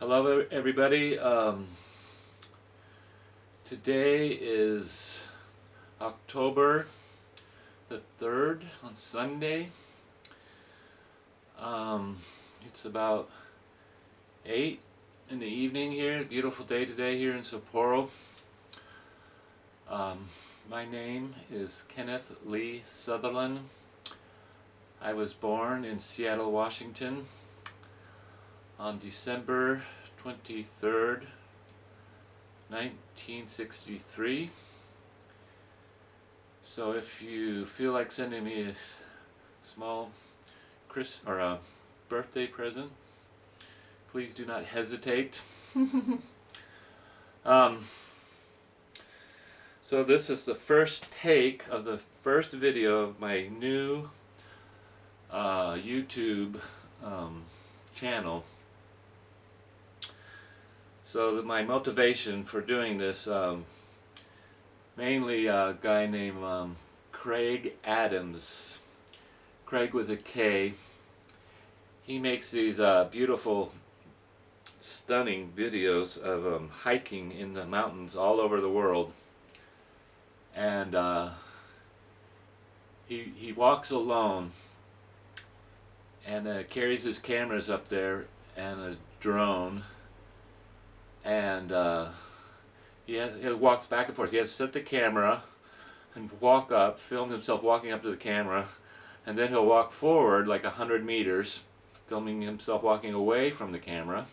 Hello everybody. Today is October the 3rd on Sunday. It's about 8 in the evening here. Beautiful day today here in Sapporo. My name is Kenneth Lee Sutherland. I was born in Seattle, Washington on December 23rd, 1963. So if you feel like sending me a small a birthday present, please do not hesitate. So this is the first take of the first video of my new YouTube channel. So my motivation for doing this, mainly a guy named Craig Adams, Craig with a K. He makes these beautiful, stunning videos of hiking in the mountains all over the world. And he walks alone and carries his cameras up there and a drone, and he walks back and forth. He has to set the camera and walk up, film himself walking up to the camera, and then he'll walk forward like 100 meters, filming himself walking away from the camera,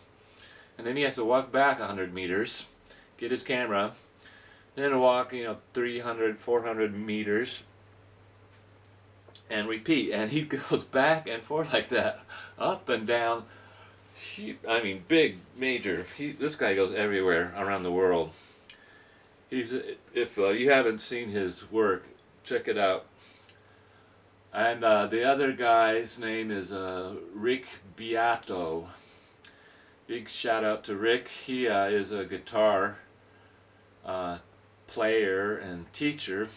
and then he has to walk back 100 meters, get his camera, then walk 300, 400 meters, and repeat. And he goes back and forth like that, up and down. I mean, big, major. This guy goes everywhere around the world. If you haven't seen his work, check it out. And the other guy's name is Rick Beato. Big shout out to Rick. He is a guitar player and teacher.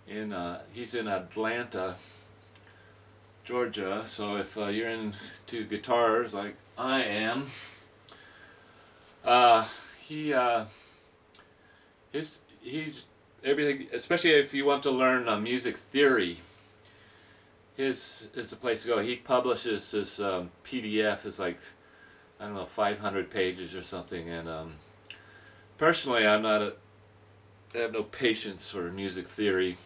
He's in Atlanta, Georgia. So if you're into guitars like I am, he's everything. Especially if you want to learn music theory, his is the place to go. He publishes this PDF. It's like, I don't know, 500 pages or something. And personally, I have no patience for music theory.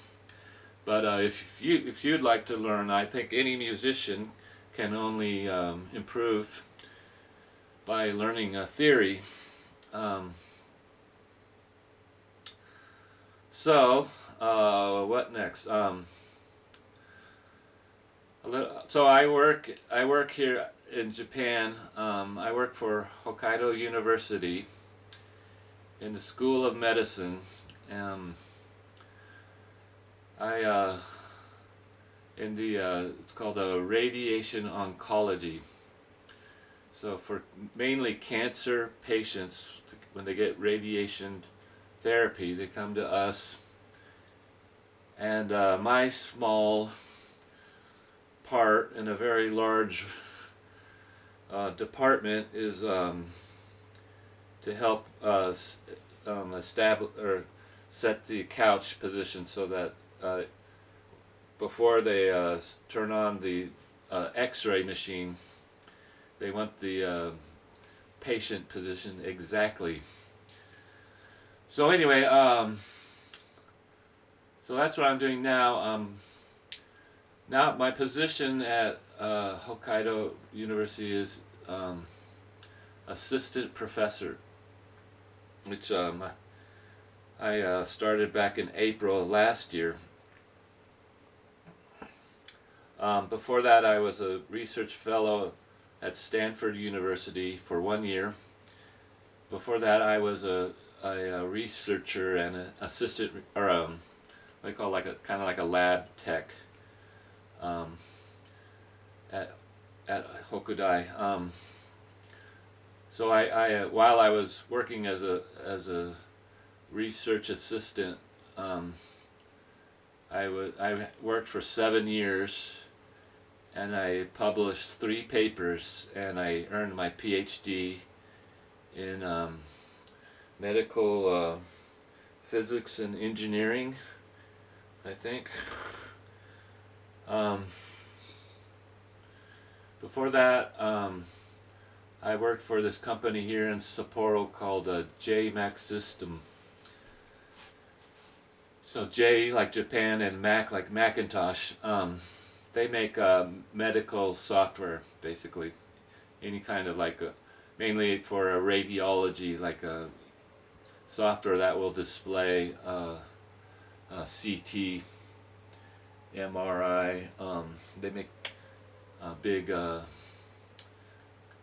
But if you'd like to learn, I think any musician can only improve by learning theory. So what next? So I work here in Japan. I work for Hokkaido University in the School of Medicine. It's called radiation oncology. So for mainly cancer patients, when they get radiation therapy, they come to us. And my small part in a very large department is to help establish or set the couch position, so that before they turn on the X-ray machine, they want the patient position exactly. So anyway, so that's what I'm doing now. Now my position at Hokkaido University is assistant professor, which I started back in April of last year. Before that, I was a research fellow at Stanford University for 1 year. Before that, I was a researcher and an assistant, or what do you call, kind of like a lab tech at Hokudai. So while I was working as a research assistant, I worked for 7 years and I published 3 papers, and I earned my PhD in medical physics and engineering, I think. Um, Before that, I worked for this company here in Sapporo called JMac System. So J like Japan and Mac like Macintosh. They make medical software, basically. Any kind of mainly for a radiology, like a software that will display CT, MRI. They make big what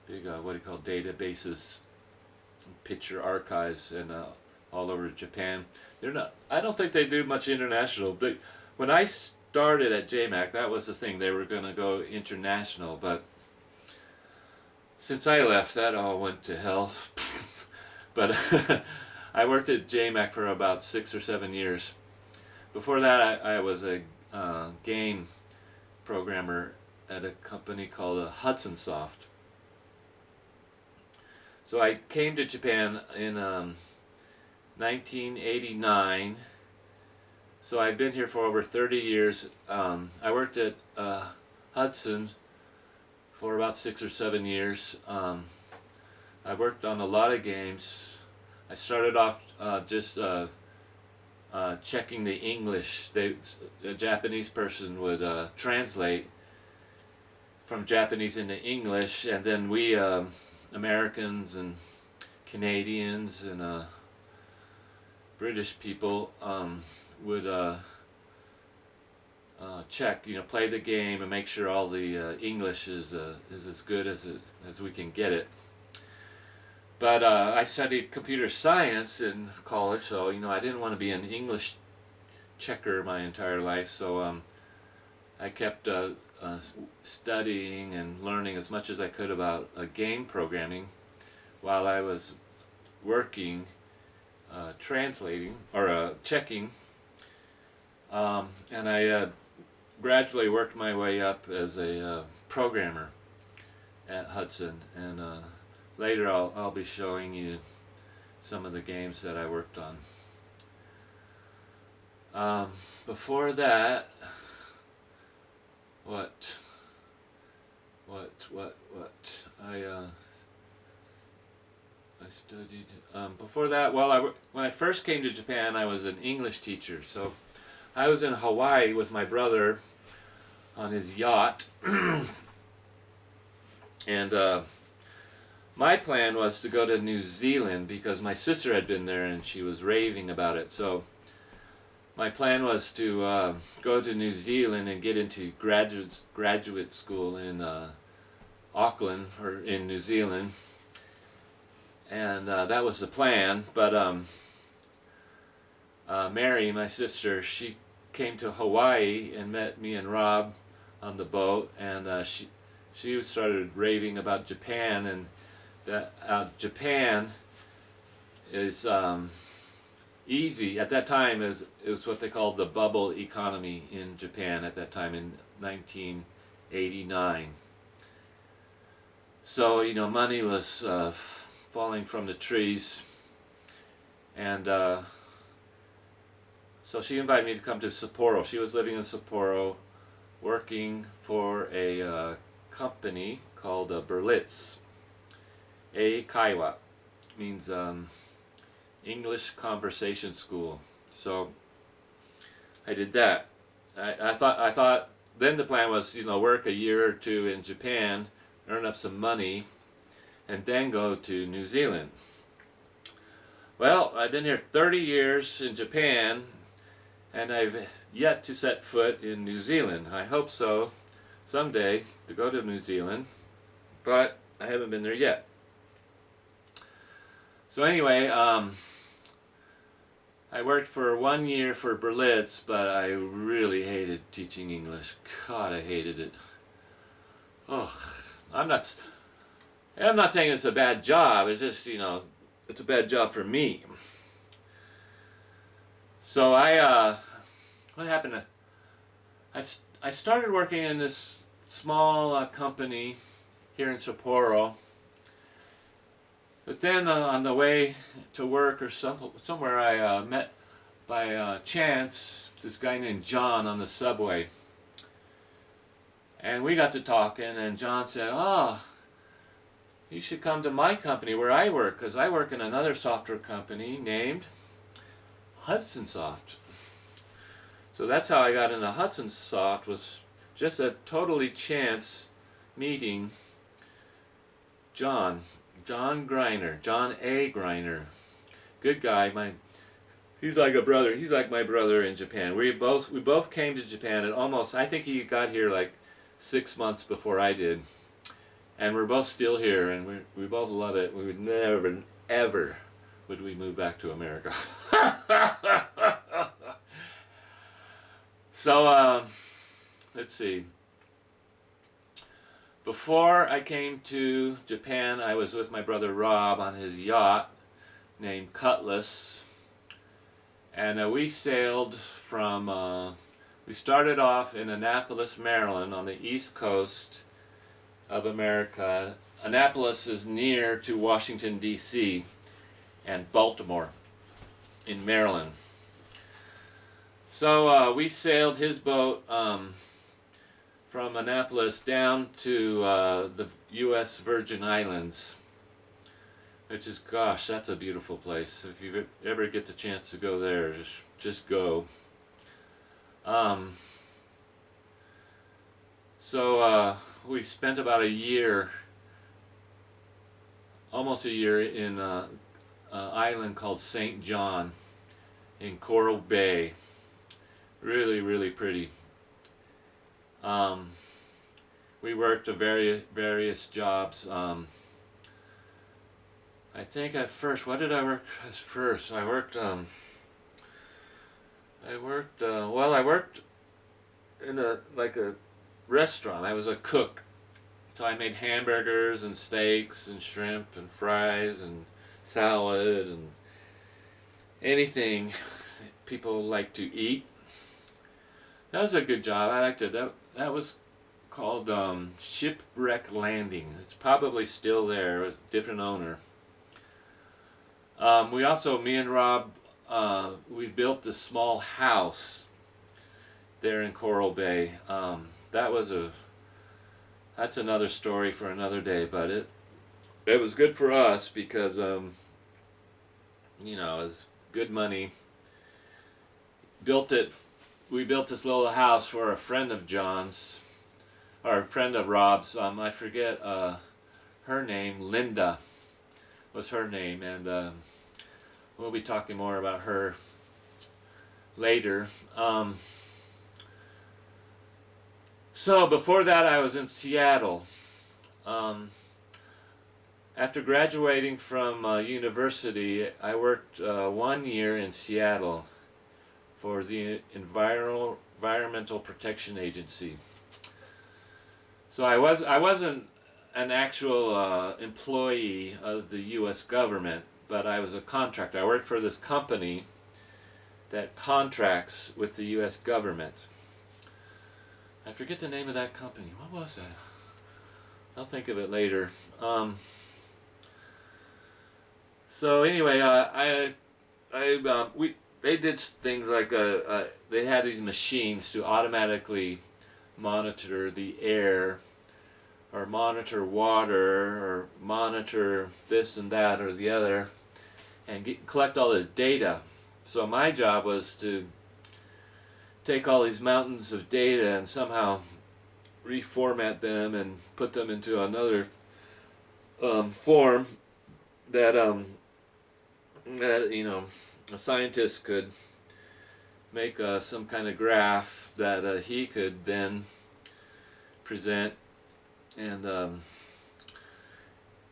do you call databases, picture archives, and all over Japan. They're not. I don't think they do much international. But when I started at JMac, that was the thing. They were going to go international, but since I left, that all went to hell. But I worked at JMac for about 6 or 7 years. Before that, I was a game programmer at a company called Hudson Soft. So I came to Japan in 1989. So I've been here for over 30 years. I worked at Hudson for about 6 or 7 years. I worked on a lot of games. I started off just checking the English. A Japanese person would translate from Japanese into English, and then we Americans and Canadians and British people would check, play the game and make sure all the English is as good as we can get it. But I studied computer science in college, so I didn't want to be an English checker my entire life. So I kept studying and learning as much as I could about game programming while I was working, translating or checking, and I gradually worked my way up as a programmer at Hudson, and later I'll be showing you some of the games that I worked on. Before that, what I studied. Before that, when I first came to Japan, I was an English teacher. So I was in Hawaii with my brother on his yacht, and my plan was to go to New Zealand because my sister had been there and she was raving about it. So my plan was to go to New Zealand and get into graduate school in Auckland, or in New Zealand, and that was the plan. But Mary, my sister, she came to Hawaii and met me and Rob on the boat, and she started raving about Japan, and that Japan is easy. At that time, it was what they called the bubble economy in Japan at that time in 1989. So, money was falling from the trees, and so she invited me to come to Sapporo. She was living in Sapporo, working for a company called Berlitz. Kaiwa means English Conversation School. So I did that. I thought then the plan was, work a year or two in Japan, earn up some money, and then go to New Zealand. Well, I've been here 30 years in Japan, and I've yet to set foot in New Zealand. I hope so someday to go to New Zealand, but I haven't been there yet. So anyway, I worked for 1 year for Berlitz, but I really hated teaching English. God, I hated it. Oh, I'm not saying it's a bad job. It's just, it's a bad job for me. So what happened? I started working in this small company here in Sapporo. But then on the way to work or somewhere, I met by chance this guy named John on the subway. And we got to talking, and John said, "Oh, you should come to my company where I work, because I work in another software company named Hudson Soft." So that's how I got into Hudson Soft, was just a totally chance meeting John Greiner, John A. Greiner. Good guy. He's like a brother. He's like my brother in Japan. We both came to Japan at almost, I think he got here like 6 months before I did. And we're both still here, and we both love it. We would never, ever would we move back to America. So, let's see. Before I came to Japan, I was with my brother Rob on his yacht named Cutlass. And we sailed from, we started off in Annapolis, Maryland, on the east coast of America. Annapolis is near to Washington, D.C. and Baltimore in Maryland. So we sailed his boat from Annapolis down to the U.S. Virgin Islands, which is, gosh, that's a beautiful place. If you ever get the chance to go there, just go. So we spent about a year, almost a year, in an island called St. John in Coral Bay. Really, really pretty. We worked at various jobs. I think at first, what did I work as first? I worked in a restaurant. I was a cook. So I made hamburgers and steaks and shrimp and fries and salad and anything people like to eat. That was a good job. I liked it. That was called Shipwreck Landing. It's probably still there. It was a different owner. We also, me and Rob, we built this small house there in Coral Bay. That's another story for another day, but it was good for us because, you know, it was good money. We built this little house for a friend of John's, or a friend of Rob's. I forget her name. Linda was her name, and we'll be talking more about her later. So before that, I was in Seattle. After graduating from university, I worked 1 year in Seattle for the Environmental Protection Agency. So I wasn't an actual employee of the U.S. government, but I was a contractor. I worked for this company that contracts with the U.S. government. I forget the name of that company. What was that? I'll think of it later. So anyway, they did things like they had these machines to automatically monitor the air, or monitor water, or monitor this and that or the other, and collect all this data. So my job was to take all these mountains of data and somehow reformat them and put them into another form that you know, a scientist could make some kind of graph that he could then present. And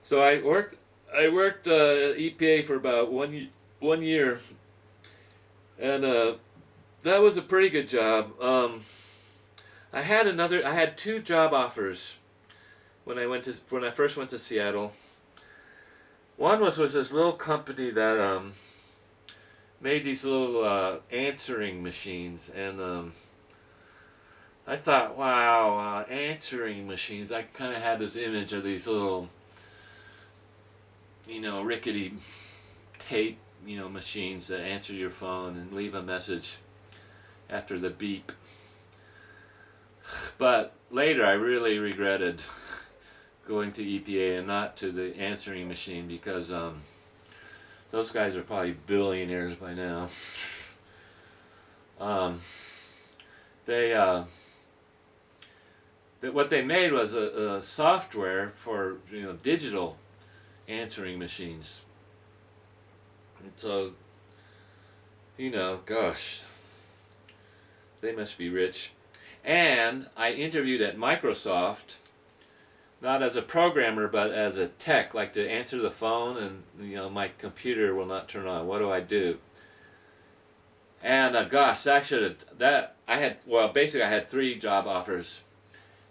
so I worked EPA for about one year, and that was a pretty good job. I had two job offers when I first went to Seattle. One was with this little company that made these little answering machines, and I thought, wow, answering machines. I kind of had this image of these little, rickety tape, machines that answer your phone and leave a message after the beep. But later I really regretted going to EPA and not to the answering machine, because those guys are probably billionaires by now. They what they made was a software for digital answering machines. And so, gosh, they must be rich. And I interviewed at Microsoft, not as a programmer, but as a tech, like to answer the phone, and my computer will not turn on. What do I do? And gosh, basically I had 3 job offers,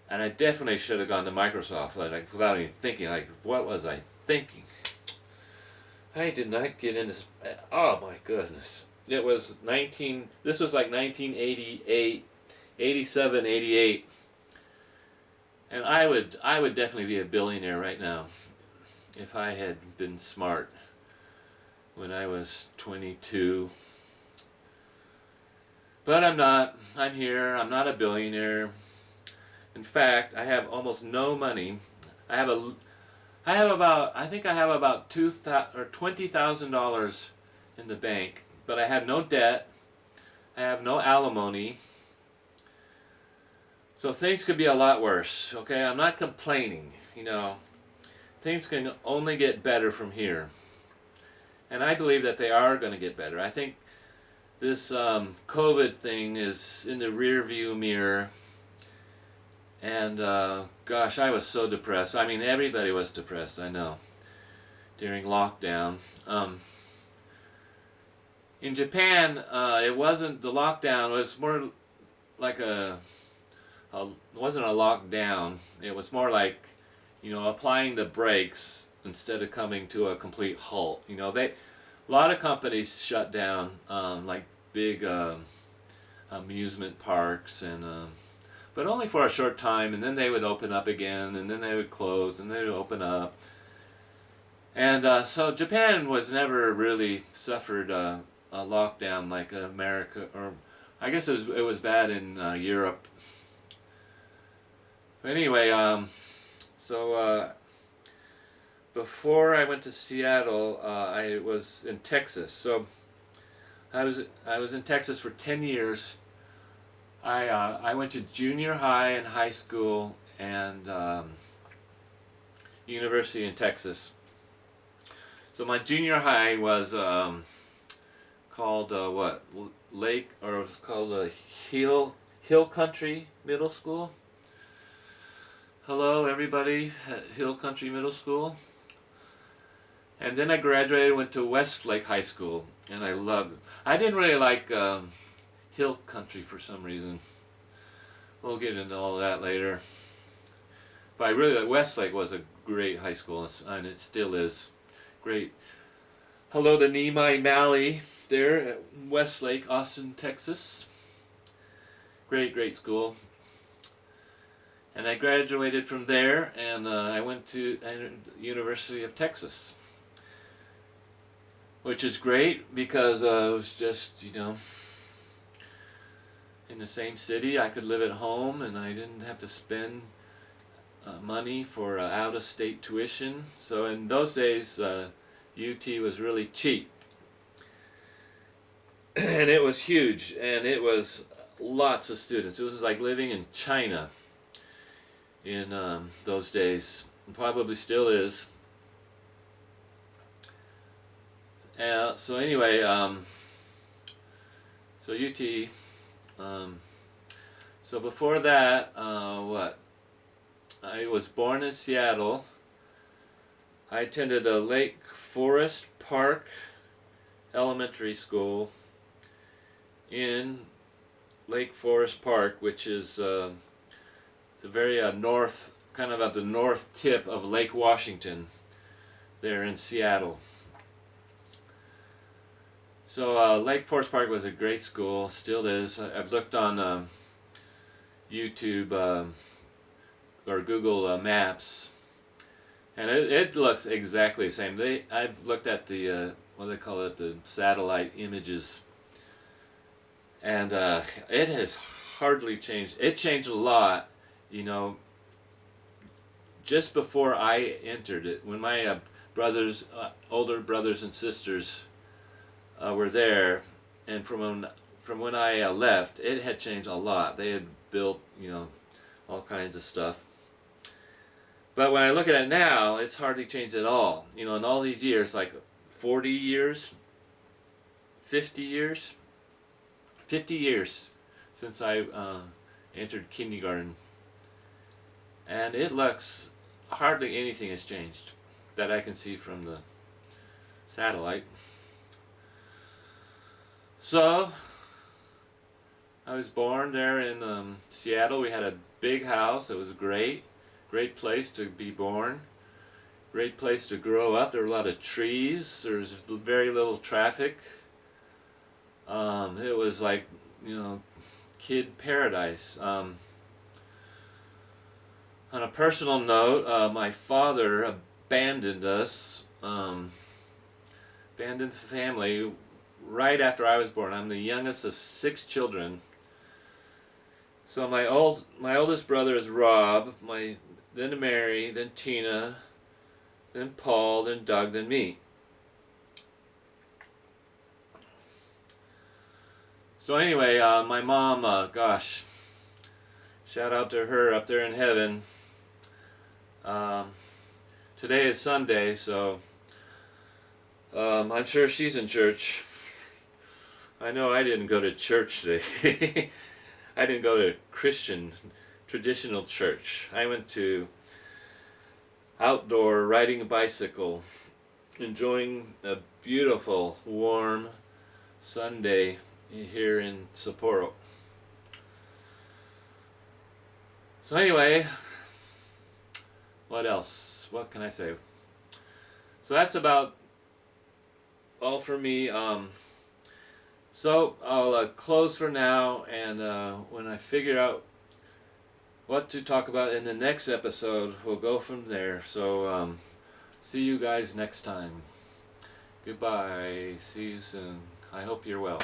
and I definitely should have gone to Microsoft, like without even thinking. Like, what was I thinking? I did not get into. Oh my goodness! It was This was like 1988, 87, 88, and I would definitely be a billionaire right now if I had been smart when I was 22. But I'm not. I'm here. I'm not a billionaire. In fact, I have almost no money. I have about $20,000 in the bank, but I have no debt. I have no alimony. So things could be a lot worse. Okay, I'm not complaining. Things can only get better from here, and I believe that they are going to get better. I think this COVID thing is in the rear view mirror. And gosh, I was so depressed. I mean, everybody was depressed, I know, during lockdown. In Japan, it wasn't the lockdown. It was more like it wasn't a lockdown. It was more like, applying the brakes instead of coming to a complete halt. A lot of companies shut down, like big amusement parks, and but only for a short time, and then they would open up again, and then they would close, and they would open up. And so Japan was never really suffered a lockdown like America, or I guess it was bad in Europe. But anyway, so before I went to Seattle, I was in Texas. So I was in Texas for 10 years. I went to junior high and high school and university in Texas. So my junior high was called Lake, or it was called Hill Country Middle School. Hello everybody at Hill Country Middle School. And then I graduated, went to Westlake High School, and I loved it. I didn't really like Hill Country for some reason. We'll get into all that later. But Westlake was a great high school, and it still is great. Hello to Nimai Malley there at Westlake, Austin, Texas. Great school. And I graduated from there, and I went to the University of Texas, which is great because it was just, in the same city. I could live at home, and I didn't have to spend money for out-of-state tuition. So in those days, UT was really cheap. And it was huge, and it was lots of students. It was like living in China in those days. Probably still is. So anyway, so UT. So before that, I was born in Seattle. I attended a Lake Forest Park Elementary School in Lake Forest Park, which is the very north, kind of at the north tip of Lake Washington, there in Seattle. So Lake Forest Park was a great school, still is. I've looked on YouTube or Google Maps, and it looks exactly the same. I've looked at the what do they call it, the satellite images, and it has hardly changed. It changed a lot, you know, just before I entered it, when my older brothers and sisters were there, and from when I left, it had changed a lot. They had built, you know, all kinds of stuff. But when I look at it now, it's hardly changed at all. You know, in all these years, like 40 years, 50 years, 50 years since I entered kindergarten, and it looks hardly anything has changed that I can see from the satellite. So I was born there in Seattle. We had a big house. It was great. Great place to be born. Great place to grow up. There were a lot of trees. There's very little traffic. It was like, you know, kid paradise. On a personal note, my father abandoned us, abandoned the family right after I was born. I'm the youngest of 6 children. So my oldest brother is Rob, then Mary, then Tina, then Paul, then Doug, then me. So anyway, my mom, gosh, shout out to her up there in heaven. Today is Sunday, so I'm sure she's in church. I know I didn't go to church today. I didn't go to Christian traditional church. I went to outdoor riding a bicycle, enjoying a beautiful, warm Sunday here in Sapporo. So anyway, what else? What can I say? So that's about all for me. So I'll close for now, and when I figure out what to talk about in the next episode, we'll go from there. So see you guys next time. Goodbye. See you soon. I hope you're well.